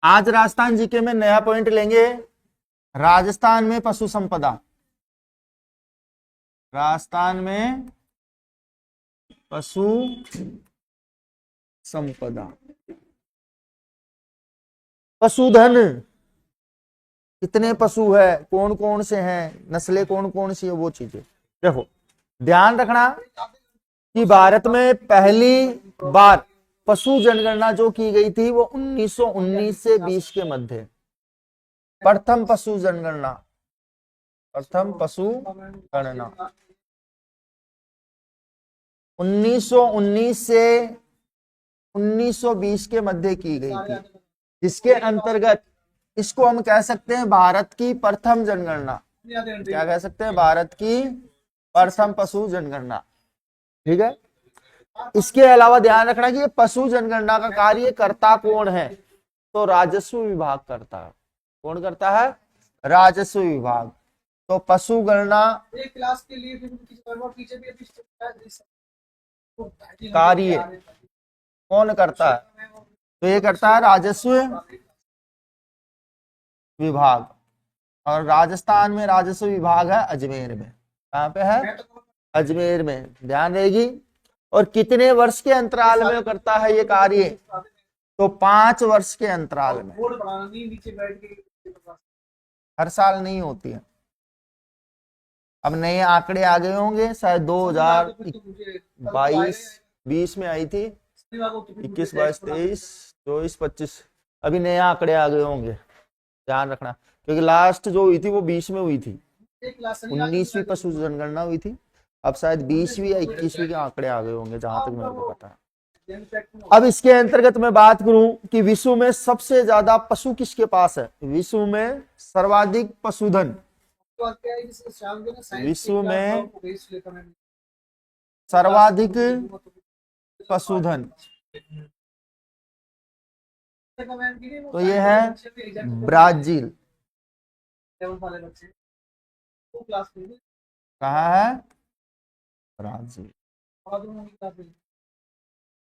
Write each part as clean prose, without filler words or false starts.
आज राजस्थान जीके में नया पॉइंट लेंगे, राजस्थान में पशु संपदा। राजस्थान में पशु संपदा, पशुधन, कितने पशु है, कौन कौन से हैं, नस्लें कौन कौन सी है, वो चीजें देखो। ध्यान रखना कि भारत में पहली बार पशु जनगणना जो की गई थी वो 1919 से 20 के मध्य, प्रथम पशु जनगणना, प्रथम पशु गणना 1919 से 1920 के मध्य की गई थी, जिसके अंतर्गत इसको हम कह सकते हैं भारत की प्रथम जनगणना। क्या कह सकते हैं? भारत की प्रथम पशु जनगणना। ठीक है। इसके अलावा ध्यान रखना कि ये पशु जनगणना का कार्य करता कौन है, तो राजस्व विभाग करता है। कौन करता है? राजस्व विभाग। तो पशु गणना एक क्लास के लिए कार्य कौन करता है? तो ये करता है राजस्व विभाग। और राजस्थान में राजस्व विभाग है अजमेर में। कहाँ पे है? अजमेर में, ध्यान रहेगी। और कितने वर्ष के अंतराल में करता है ये कार्य? तो 5 वर्ष के अंतराल में। हर साल नहीं होती है। अब नए आंकड़े आ गए होंगे, शायद 2022 20 में आई थी, 21 22 23 24 25, अभी नए आंकड़े आ गए होंगे, ध्यान रखना। क्योंकि लास्ट जो हुई थी वो 20 में हुई थी, 19वीं पशु जनगणना हुई थी। अब शायद 20वीं या 21वीं के आंकड़े आ गए होंगे, जहां तक मेरे को पता है। अब इसके अंतर्गत मैं बात करूं कि विश्व में सबसे ज्यादा पशु किसके पास है? विश्व में सर्वाधिक पशुधन, विश्व में सर्वाधिक पशुधन, तो ये है ब्राजील। कहाँ है? ब्राजील।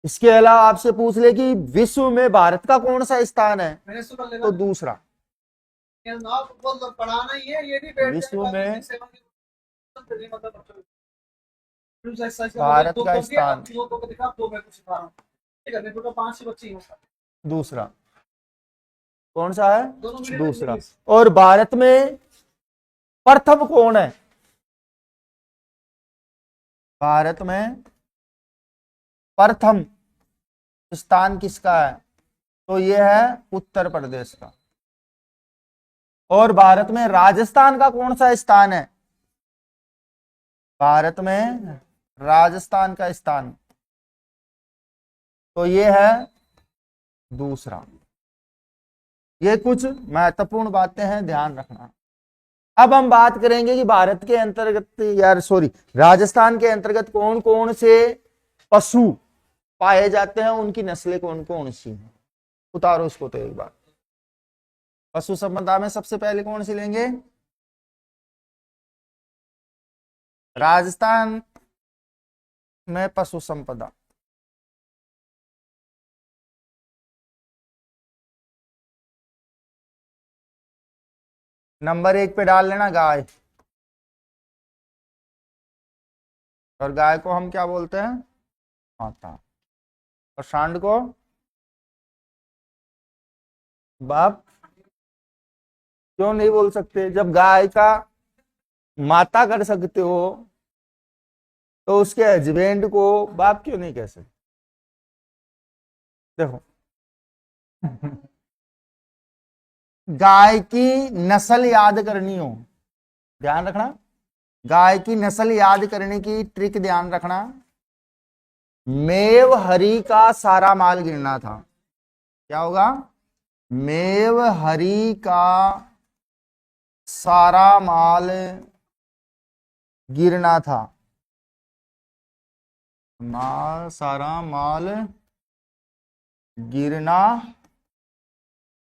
इसके अलावा आपसे पूछ ले कि विश्व में भारत का कौन सा स्थान है, तो दूसरा। विश्व में भारत का स्थान दूसरा। कौन सा है? दूसरा। और भारत में प्रथम कौन है? भारत में प्रथम स्थान किसका है? तो यह है उत्तर प्रदेश का। और भारत में राजस्थान का कौन सा स्थान है? भारत में राजस्थान का स्थान, तो यह है दूसरा। ये कुछ महत्वपूर्ण बातें हैं, ध्यान रखना। अब हम बात करेंगे कि भारत के अंतर्गत, यार सॉरी, राजस्थान के अंतर्गत कौन कौन से पशु पाए जाते हैं, उनकी नस्लें कौन कौन सी हैं। उतारो इसको तो एक बार। पशु संपदा में सबसे पहले कौन सी लेंगे? राजस्थान में पशु संपदा, नंबर 1 पे डाल लेना गाय। और गाय को हम क्या बोलते हैं? माता। और सांड को बाप। क्यों नहीं बोल सकते? जब गाय का माता कर सकते हो, तो उसके हस्बैंड को बाप क्यों नहीं कह सकते? देखो, गाय की नस्ल याद करनी हो, ध्यान रखना। गाय की नस्ल याद करने की ट्रिक ध्यान रखना। मेव हरि का सारा माल गिरना था। क्या होगा? मेव हरि का सारा माल गिरना था। सारा माल गिरना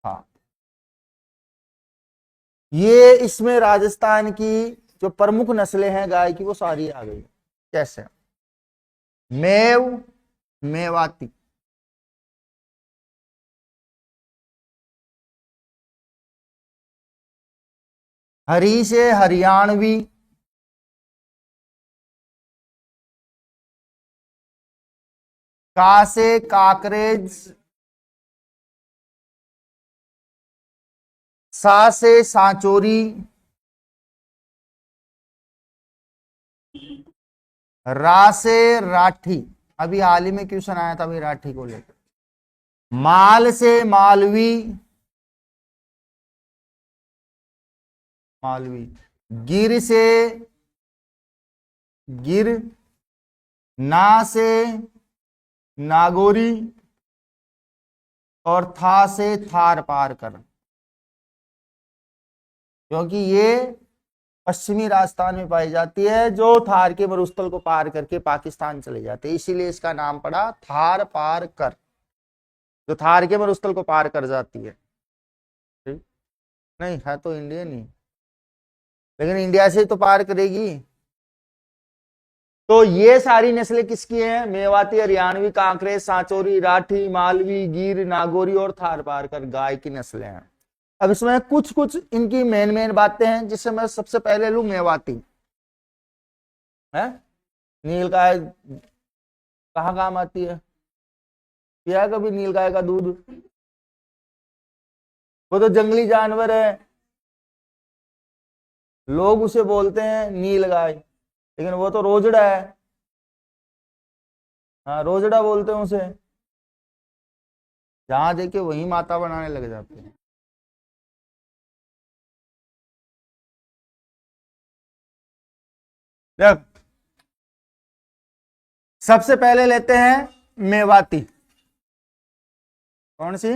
था। ये इसमें राजस्थान की जो प्रमुख नस्लें हैं गाय की, वो सारी आ गई। कैसे? मेव, मेवाती, हरी से हरियाणवी, का से काकरेज, सा से सांचोरी, रा से राठी, अभी हाल ही में क्वेश्चन आया था अभी राठी को लेकर। माल से मालवी, मालवी, गिर से गिर, ना से नागौरी, और था से थार पार कर, क्योंकि ये पश्चिमी राजस्थान में पाई जाती है जो थार के मरुस्थल को पार करके पाकिस्तान चले जाते हैं, इसीलिए इसका नाम पड़ा थार पार कर, जो थार के मरुस्थल को पार कर जाती है। ठीक? नहीं है तो इंडियन ही, लेकिन इंडिया से तो पार करेगी। तो ये सारी नस्लें किसकी हैं? मेवाती, हरियाणवी, कांकरेज, सांचौरी, राठी, मालवी, गिर, नागौरी और थार पार कर गाय की नस्लें हैं। अब इसमें कुछ कुछ इनकी मेन मेन बातें हैं, जिससे मैं सबसे पहले लू मेवाती है। नील गाय कहाँ काम आती है? पिया कभी नील गाय का दूध? वो तो जंगली जानवर है, लोग उसे बोलते हैं नील गाय, लेकिन वो तो रोजड़ा है। हाँ, रोजड़ा बोलते हैं उसे, जहां देखे वहीं माता बनाने लग जाते हैं। देख, सबसे पहले लेते हैं मेवाती। कौन सी?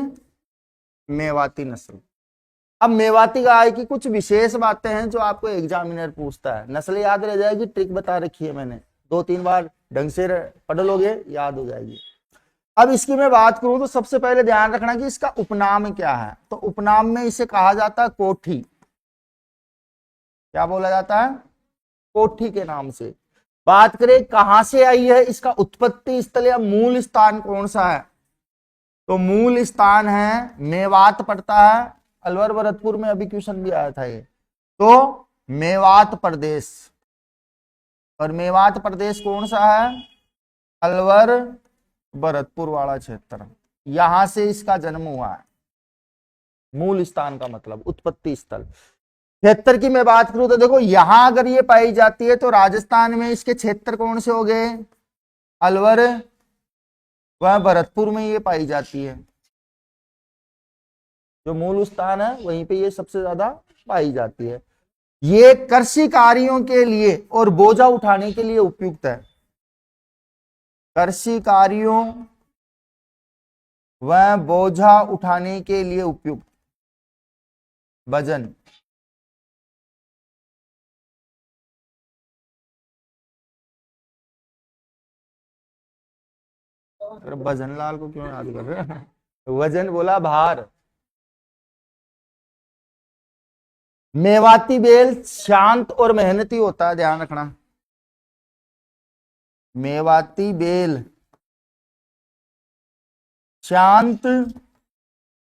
मेवाती नस्ल। अब मेवाती गाय की कुछ विशेष बातें हैं जो आपको एग्जामिनर पूछता है। नस्ल याद रह जाएगी, ट्रिक बता रखी है मैंने, 2-3 बार ढंग से पढ़ लोगे याद हो जाएगी। अब इसकी मैं बात करूं तो सबसे पहले ध्यान रखना कि इसका उपनाम क्या है। तो उपनाम में इसे कहा जाता है कोठी। क्या बोला जाता है? कोठी के नाम से। बात करें कहां से आई है, इसका उत्पत्ति स्थल या मूल स्थान कौन सा है, तो मूल स्थान है मेवात पड़ता है। अलवर भरतपुर में अभी क्वेश्चन भी आया था ये। तो मेवात प्रदेश, और मेवात प्रदेश कौन सा है? अलवर भरतपुर वाला क्षेत्र, यहां से इसका जन्म हुआ है। मूल स्थान का मतलब उत्पत्ति स्थल। क्षेत्र की मैं बात करूं तो देखो, यहां अगर ये पाई जाती है तो राजस्थान में इसके क्षेत्र कौन से हो गए? अलवर व भरतपुर में ये पाई जाती है। जो मूल स्थान है वहीं पे ये सबसे ज्यादा पाई जाती है। ये कृषि कार्यों के लिए और बोझा उठाने के लिए उपयुक्त है। कृषि कार्यों व बोझा उठाने के लिए उपयुक्त। वजन, भजन लाल को क्यों याद कर रहे हैं? वजन बोला, भार। मेवाती बेल शांत और मेहनती होता है, ध्यान रखना। मेवाती बेल शांत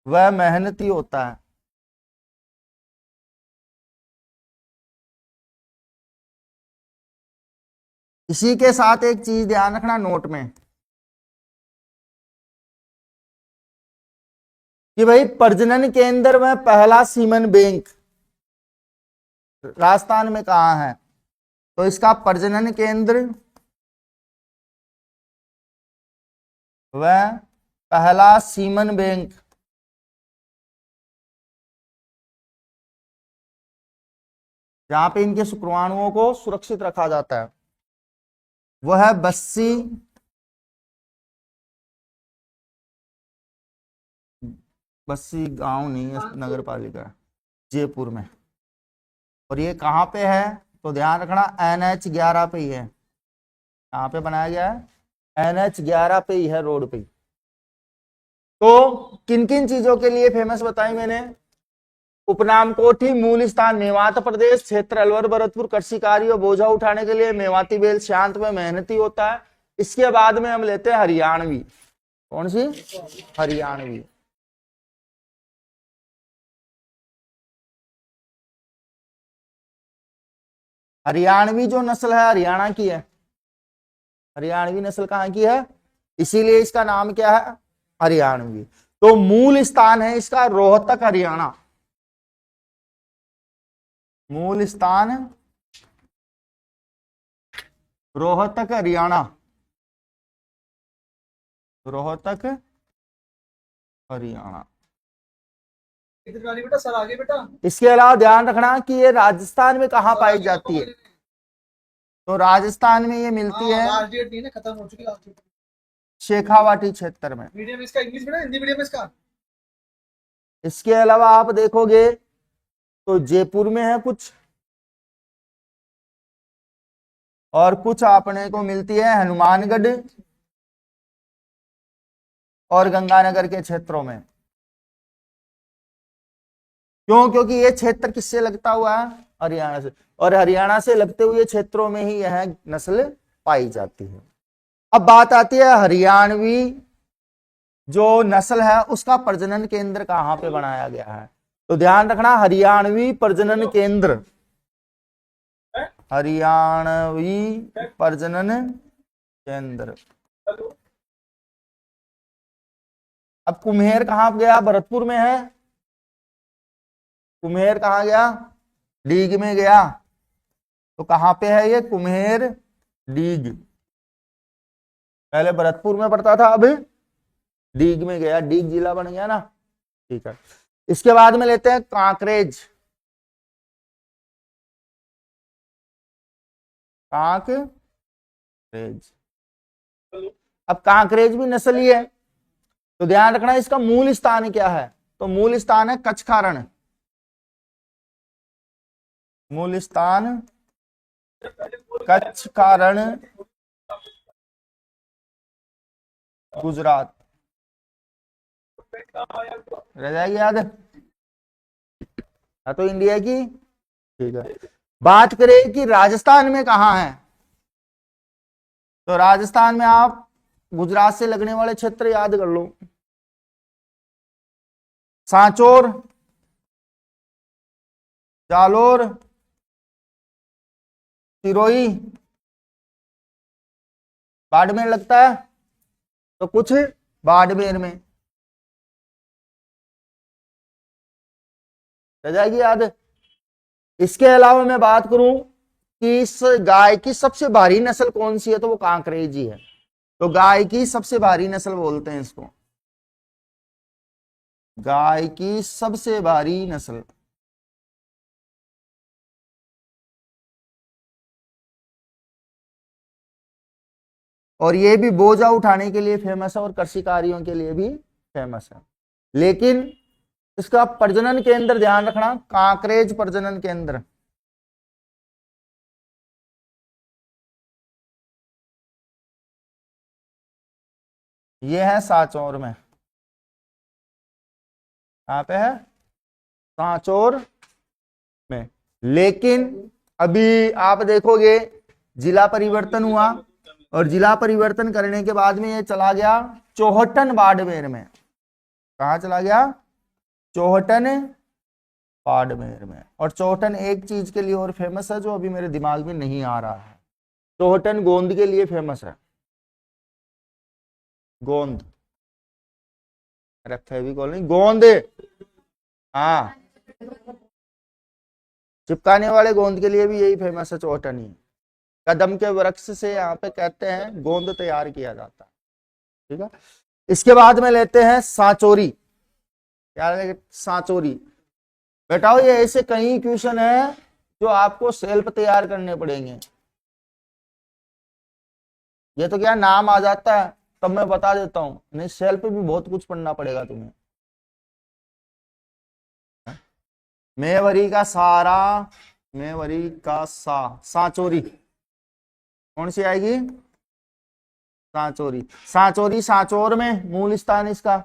व मेहनती होता है। इसी के साथ एक चीज ध्यान रखना नोट में, कि भाई प्रजनन केंद्र में पहला सीमन बैंक राजस्थान में कहाँ है, तो इसका प्रजनन केंद्र व पहला सीमन बैंक जहां पे इनके शुक्राणुओं को सुरक्षित रखा जाता है, वह है बस्सी, बस्सी गांव नहीं है, नगर पालिका जयपुर में। और ये कहाँ पे है, तो ध्यान रखना NH11 पे ही है। कहाँ पे बनाया गया है? NH11 पे ही है, रोड पे ही। तो किन किन चीजों के लिए फेमस बताई मैंने? उपनाम कोठी, मूल स्थान मेवात प्रदेश, क्षेत्र अलवर भरतपुर, कृषि कार्य बोझा उठाने के लिए। मेवाती बेल शांत में मेहनती होता है। इसके बाद में हम लेते हैं हरियाणवी। कौन सी? हरियाणवी। हरियाणवी जो नस्ल है हरियाणा की है, हरियाणवी नस्ल कहाँ की है, इसीलिए इसका नाम क्या है, हरियाणवी। तो मूल स्थान है इसका रोहतक हरियाणा, मूल स्थान रोहतक हरियाणा, रोहतक हरियाणा। बेटा सर आगे बेटा। इसके अलावा ध्यान रखना कि ये राजस्थान में कहाँ पाई जाती है, तो राजस्थान में ये मिलती है लास्ट डेट नहीं है, खत्म हो चुकी लास्ट डेट। शेखावाटी क्षेत्र में। मीडियम इसका इंग्लिश बेटा, हिंदी मीडियम इसका। इसके अलावा आप देखोगे तो जयपुर में है कुछ, और कुछ अपने को मिलती है हनुमानगढ़ और गंगानगर के क्षेत्रों में। क्यों, क्योंकि ये क्षेत्र किससे लगता हुआ है, हरियाणा से, और हरियाणा से लगते हुए क्षेत्रों में ही यह नस्ल पाई जाती है। अब बात आती है हरियाणवी जो नस्ल है उसका प्रजनन केंद्र कहां पे बनाया गया है, तो ध्यान रखना हरियाणवी प्रजनन केंद्र, हरियाणवी प्रजनन केंद्र। अब कुम्हेर कहां गया, भरतपुर में है, कुम्हेर कहां गया, डीग में गया, तो कहां पे है ये कुम्हेर डीग, पहले भरतपुर में पड़ता था अब डीग में गया, डीग जिला बन गया ना, ठीक है। इसके बाद में लेते हैं कांकरेज, कांकरेज। अब कांकरेज भी नस्ल ही है, तो ध्यान रखना इसका मूल स्थान क्या है, तो मूल स्थान है कचखारण, मूल स्थान कचखारण गुजरात, रह जाएगी याद है तो इंडिया की, ठीक है। बात करें कि राजस्थान में कहां है, तो राजस्थान में आप गुजरात से लगने वाले क्षेत्र याद कर लो, सांचौर, जालोर, सिरोही, बाड़मेर लगता है, तो कुछ बाड़मेर में रह जाएगी याद। इसके अलावा मैं बात करूं कि इस गाय की सबसे भारी नस्ल कौन सी है, तो वो कांकरेजी है, तो गाय की सबसे भारी नस्ल बोलते हैं इसको, गाय की सबसे भारी नस्ल। और ये भी बोझा उठाने के लिए फेमस है और कृषि कार्यों के लिए भी फेमस है, लेकिन इसका प्रजनन केंद्र ध्यान रखना, कांकरेज प्रजनन केंद्र, ये है सांचौर में, कहां पे है, सांचौर में। लेकिन अभी आप देखोगे जिला परिवर्तन हुआ, और जिला परिवर्तन करने के बाद में ये चला गया चौहटन बाड़मेर में, कहा चला गया, चौहटन बाड़मेर में। और चौहटन एक चीज के लिए और फेमस है जो अभी मेरे दिमाग में नहीं आ रहा है, चौहटन गोंद के लिए फेमस है, गोंद, अरे फेविकॉल नहीं, गोंद, हाँ, चिपकाने वाले गोंद के लिए भी यही फेमस है चौहटन ही। कदम के वृक्ष से यहाँ पे कहते हैं गोंद तैयार किया जाता है, ठीक है। इसके बाद में लेते हैं सांचौरी, क्या सांचौरी, बेटा ये ऐसे कई क्वेश्चन है जो आपको सेल्फ तैयार करने पड़ेंगे, ये तो क्या नाम आ जाता है तब मैं बता देता हूं, नहीं सेल्फ भी बहुत कुछ पढ़ना पड़ेगा तुम्हें। मेवरी का सारा, मेवरी का सांचौरी कौन सी आएगी, सांचौरी, सांचौरी सांचौर में मूल स्थान इसका,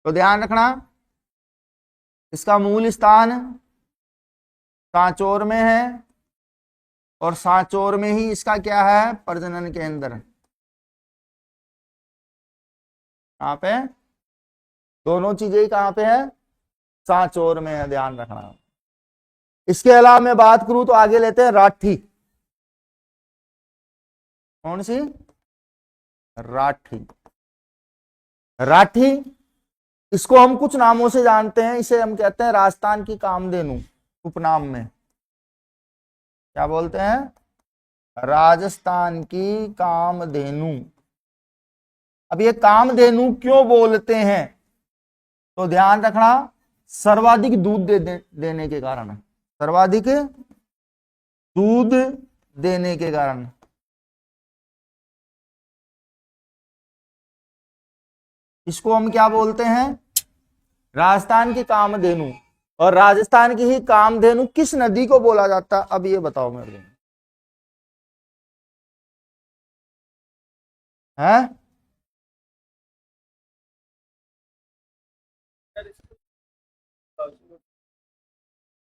तो ध्यान रखना इसका मूल स्थान सांचौर में है, और सांचौर में ही इसका क्या है, प्रजनन केंद्र, कहां पे, दोनों चीजें कहां पे है, सांचौर में है, ध्यान रखना। इसके अलावा मैं बात करूं तो आगे लेते हैं राठी। कौन सी? राठी। राठी, इसको हम कुछ नामों से जानते हैं। इसे हम कहते हैं राजस्थान की कामधेनु, उपनाम में क्या बोलते हैं? राजस्थान की कामधेनु। अब ये कामधेनु क्यों बोलते हैं? तो ध्यान रखना, सर्वाधिक दूध देने के कारण, सर्वाधिक दूध देने के कारण। इसको हम क्या बोलते हैं? राजस्थान की कामधेनु। और राजस्थान की ही कामधेनु किस नदी को बोला जाता है? अब ये बताओ मेरे को, है?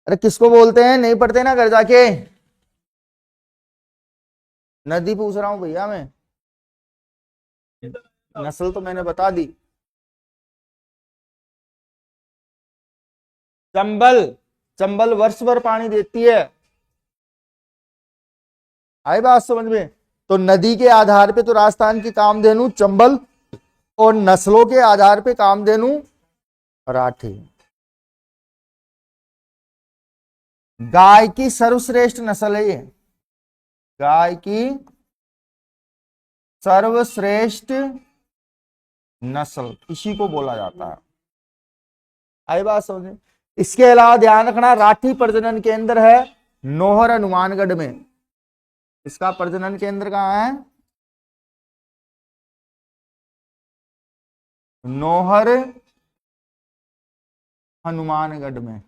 अरे किसको बोलते हैं? नहीं पढ़ते ना घर जाके? नदी पूछ रहा हूं भैया मैं, नस्ल तो मैंने बता दी। चंबल। चंबल वर्ष भर पानी देती है। आई बात समझ में? तो नदी के आधार पे तो राजस्थान की कामधेनु चंबल, और नस्लों के आधार पे कामधेनु राठी। गाय की सर्वश्रेष्ठ नस्ल है ये, गाय की सर्वश्रेष्ठ नस्ल इसी को बोला जाता है। आई बात समझ? इसके अलावा ध्यान रखना, राठी प्रजनन केंद्र है नौहर हनुमानगढ़ में। इसका प्रजनन केंद्र कहां है? नौहर हनुमानगढ़ में।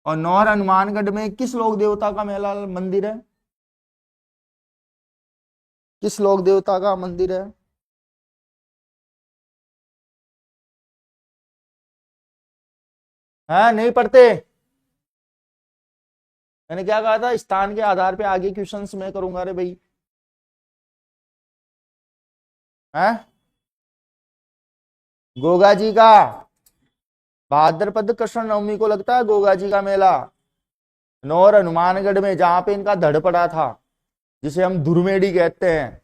और नौहर हनुमानगढ़ में किस लोक देवता का मेला मंदिर है? किस लोक देवता का मंदिर है? नहीं पढ़ते? मैंने क्या कहा था? स्थान के आधार पे आगे क्वेश्चंस मैं करूंगा रे भाई। है गोगा जी का भाद्रपद कृष्ण नवमी को लगता है गोगा जी का मेला, नौर हनुमानगढ़ में, जहां पे इनका धड़ पड़ा था, जिसे हम धुरमेड़ी कहते हैं।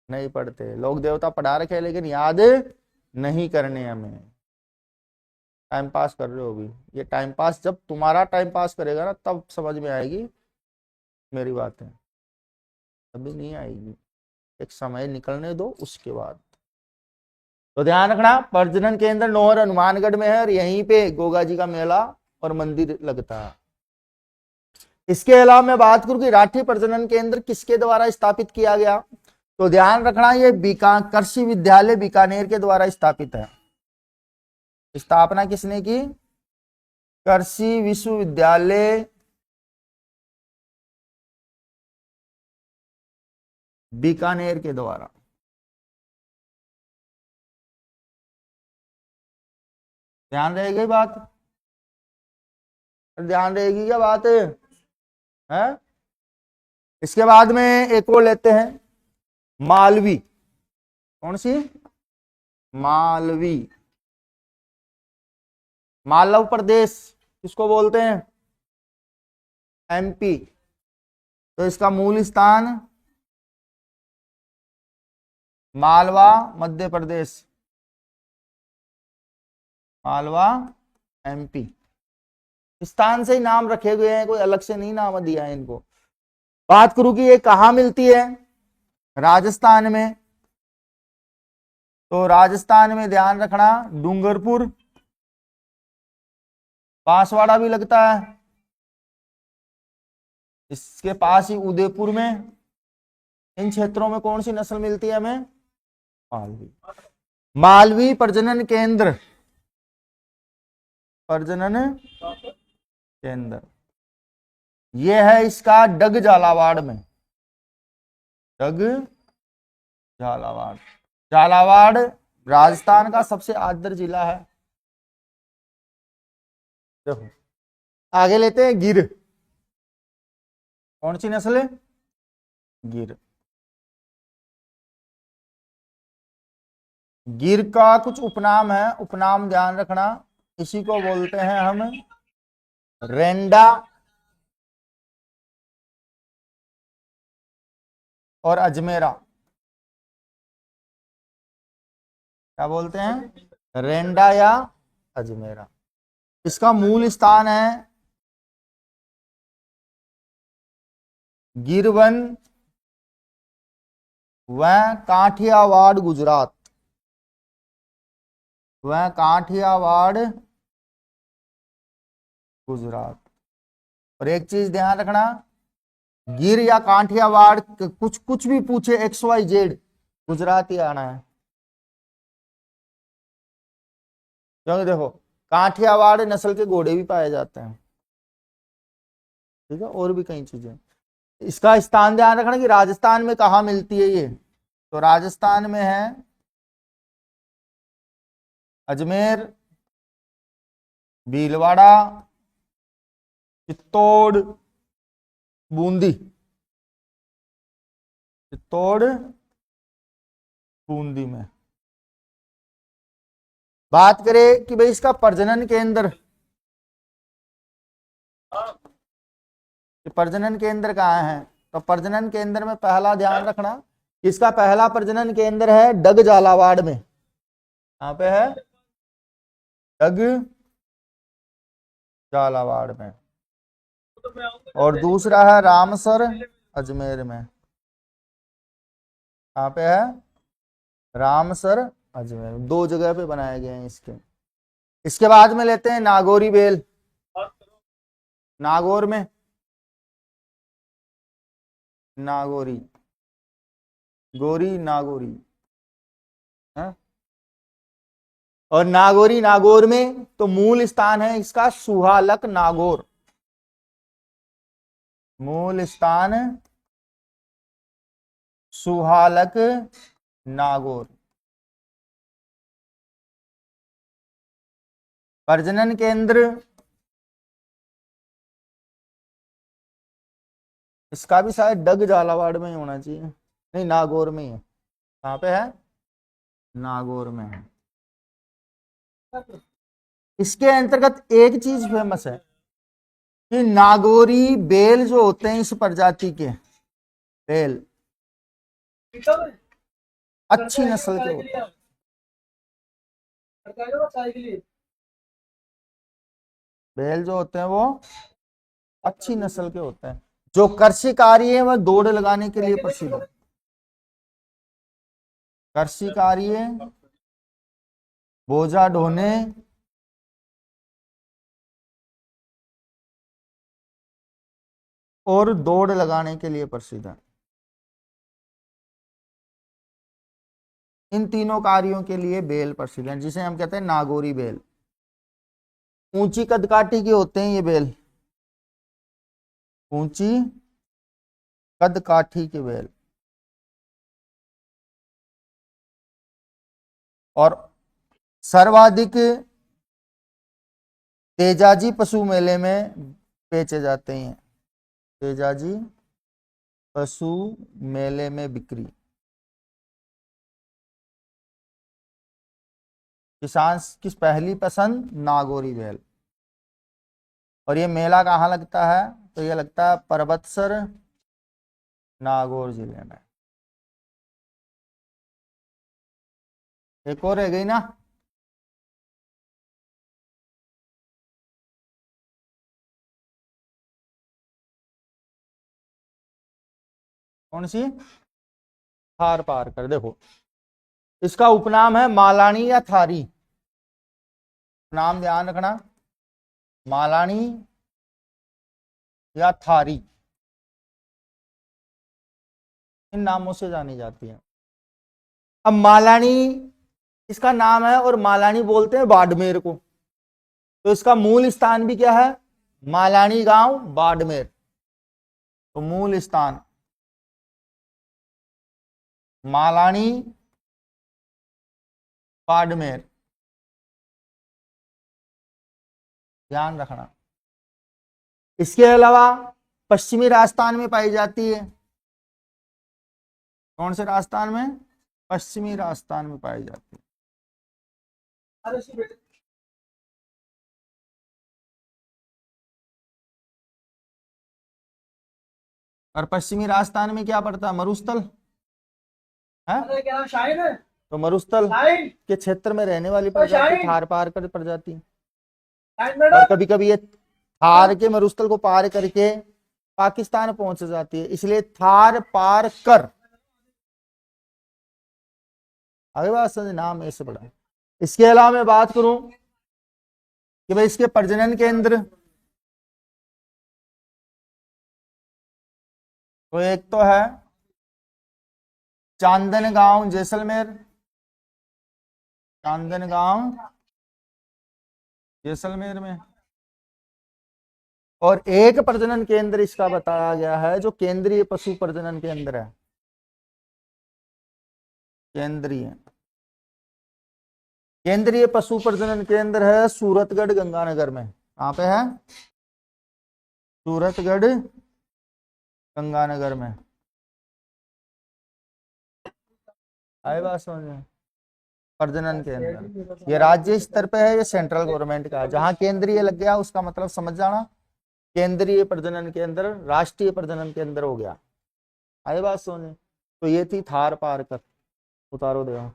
नहीं पढ़ते? लोक देवता पढ़ा रखे लेकिन याद नहीं करने हमें। टाइम पास कर रहे हो अभी। ये टाइम पास जब तुम्हारा टाइम पास करेगा ना तब समझ में आएगी मेरी बात है, अभी नहीं आएगी। एक समय निकलने दो उसके बाद। तो ध्यान रखना, प्रजनन केंद्र नौहर हनुमानगढ़ में है और यहीं पे गोगा जी का मेला और मंदिर लगता है। इसके अलावा मैं बात करूं कि राठी प्रजनन केंद्र किसके द्वारा स्थापित किया गया, तो ध्यान रखना, ये कृषि विद्यालय बीकानेर के द्वारा स्थापित है। स्थापना किसने की? कृषि विश्वविद्यालय बीकानेर के द्वारा। ध्यान रहेगी बात? ध्यान रहेगी क्या बात है? इसके बाद में एक और लेते हैं, मालवी। कौन सी? मालवी। मालव प्रदेश किसको बोलते हैं? एमपी। तो इसका मूल स्थान मालवा मध्य प्रदेश, मालवा एमपी। स्थान से ही नाम रखे हुए हैं, कोई अलग से नहीं नाम दिया है इनको। बात करूं कि ये कहां मिलती है? राजस्थान में। तो राजस्थान में ध्यान रखना, डूंगरपुर, बांसवाड़ा भी लगता है, इसके पास ही उदयपुर में। इन क्षेत्रों में कौन सी नस्ल मिलती है हमें? मालवी। मालवी प्रजनन केंद्र, प्रजनन केंद्र ये है इसका डग झालावाड़ में। डग झालावाड़। झालावाड़ राजस्थान का सबसे आदर जिला है। देखो आगे लेते हैं गिर। कौन सी नस्ल है? गिर। गिर का कुछ उपनाम है, उपनाम ध्यान रखना, इसी को बोलते हैं हम रेंडा और अजमेरा। क्या बोलते हैं? रेंडा या अजमेरा। इसका मूल स्थान है गिरवन व काठियावाड़ गुजरात। वह काठियावाड़ गुजरात। और एक चीज ध्यान रखना, गिर या काठियावाड़ कुछ कुछ भी पूछे XYZ, गुजरात ही आना है। क्योंकि देखो काठियावाड़ नस्ल के घोड़े भी पाए जाते हैं, ठीक है, और भी कई चीजें। इसका स्थान ध्यान रखना कि राजस्थान में कहा मिलती है ये, तो राजस्थान में है अजमेर, भीलवाड़ा, चित्तौड़, बूंदी। चित्तौड़ बूंदी में। बात करें कि भाई इसका प्रजनन केंद्र, प्रजनन केंद्र कहाँ है, तो प्रजनन केंद्र में पहला ध्यान रखना, इसका पहला प्रजनन केंद्र है डग झालावाड़ में। कहाँ पे है? डग झालावाड़ में। और दूसरा है रामसर अजमेर में। कहाँ पे है? रामसर अजमेर। दो जगह पे बनाए गए हैं इसके। इसके बाद में लेते हैं नागौरी बेल। नागौर में नागौरी, गोरी नागौरी है। और नागौरी नागौर में तो मूल स्थान है इसका सुहालक नागौर। मूल स्थान सुहालक नागौर। प्रजनन केंद्र इसका भी शायद डग झालावाड़ में ही होना चाहिए, नहीं नागौर में ही है। कहाँ पे है? नागौर में है। इसके अंतर्गत एक चीज फेमस है कि नागौरी बेल जो होते हैं इस प्रजाति के बेल अच्छी नस्ल के होते हैं। बेल जो होते हैं वो अच्छी नस्ल के होते हैं। जो कृषि कार्य है वह दौड़ लगाने के लिए प्रसिद्ध है। कृषि कार्य, बोझा ढोने और दौड़ लगाने के लिए प्रसिद्ध है। इन तीनों कार्यों के लिए बेल प्रसिद्ध है, जिसे हम कहते हैं नागौरी बेल। ऊंची कदकाठी के होते हैं ये बेल, ऊंची कदकाठी के बेल। और सर्वाधिक तेजाजी पशु मेले में बेचे जाते हैं। तेजाजी पशु मेले में बिक्री। किसान की पहली पसंद नागौरी बैल। और ये मेला कहाँ लगता है, तो ये लगता है परबतसर नागौर जिले में। एक और रह गई ना, कौन सी? थार पार कर। देखो इसका उपनाम है मालानी या थारी। नाम ध्यान रखना, मालानी या थारी, इन नामों से जानी जाती है। अब मालानी इसका नाम है और मालानी बोलते हैं बाड़मेर को, तो इसका मूल स्थान भी क्या है? मालानी गांव बाड़मेर। तो मूल स्थान मालानी बाड़मेर, ध्यान रखना। इसके अलावा पश्चिमी राजस्थान में पाई जाती है। कौन से राजस्थान में? पश्चिमी राजस्थान में पाई जाती है। और पश्चिमी राजस्थान में क्या पड़ता है? मरुस्थल है। अरे क्या नाम शाहिद है? तो मरुस्थल शाहिद के क्षेत्र में रहने वाली प्रजाति शाहिद। थार पारकर प्रजाति। शाहिद और मैडम। कभी कभी ये थार के मरुस्थल को पार करके पाकिस्तान पहुंच जाती है, इसलिए थार पार कर। आगे बात समझ, नाम ऐसे पड़ा। इसके अलावा मैं बात करूं कि भाई इसके प्रजनन केंद्र, तो एक तो है चांदनगांव जैसलमेर, चांदनगांव जैसलमेर में। और एक प्रजनन केंद्र इसका बताया गया है जो केंद्रीय पशु प्रजनन केंद्र है, केंद्रीय केंद्रीय पशु प्रजनन केंद्र है सूरतगढ़ गंगानगर में। कहाँ पे है? सूरतगढ़ गंगानगर में। आए बात समझ में? प्रजनन केंद्र ये राज्य स्तर पे है, ये सेंट्रल गवर्नमेंट का है। जहां केंद्रीय लग गया उसका मतलब समझ जाना, केंद्रीय प्रजनन केंद्र राष्ट्रीय प्रजनन केंद्र हो गया। आए बात समझ में? तो ये थी थार पार कर, उतारो देगा।